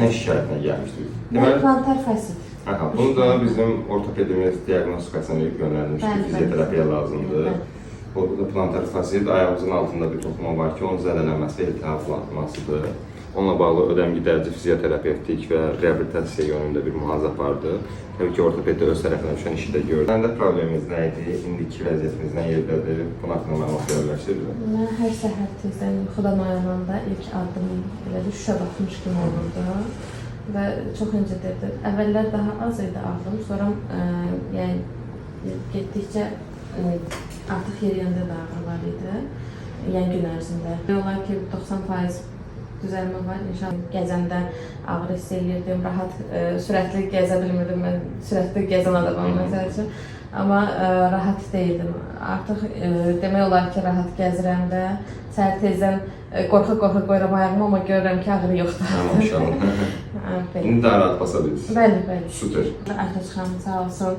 Nə şikayətinə gəlmişdik? Plantar fasit. Bunu da bizim ortopedimiz diaqnostikasına yönəlmişdik, fizioterapiya lazımdır. Burada da plantar fasit, ayağımızın altında bir toxuma var ki, onun zədələnməsi iltihaplanmasıdır. Onunla bağlı ödəm gidərici fizioterapiya etdik və reabilitasiya yönündə bir mühazə apardı. Təbii ki, ortopeddə öz tərəfindən düşən işi də gördük. Səndə problemimiz nə idi? İndiki vəziyyətimiz nə yerdədir? Bunun haqqında məlumat verə bilərsiniz? Mən hər səhər tezdən yuxudan oyananda ilk addımım elə bir şüşə batmış kimi olurdu və çox incədirdi. Əvvəllər daha az idi ağrım, sonra yəni getdikcə artıq yeriyəndə də ağrı var idi, yəni gün ərzində. Olar ki, 90% düzəlmə var. İnşallah gəzəndə ağrı hiss edirdim, rahat, sürətli gəzə bilmirdim. Mən sürətli gəzən adamam məsəl üçün. Amma rahat deyildim. Artıq demək olar ki, rahat gəzirəm və səhər tezdən qorxa-qorxa qoyuram ayağımı, amma görürəm ki, ağrı yoxdur. İnşallah. İndi daha rahat basa bilirsiniz. Bəli, bəli. Süper. Aytaç xanım, sağ olsun.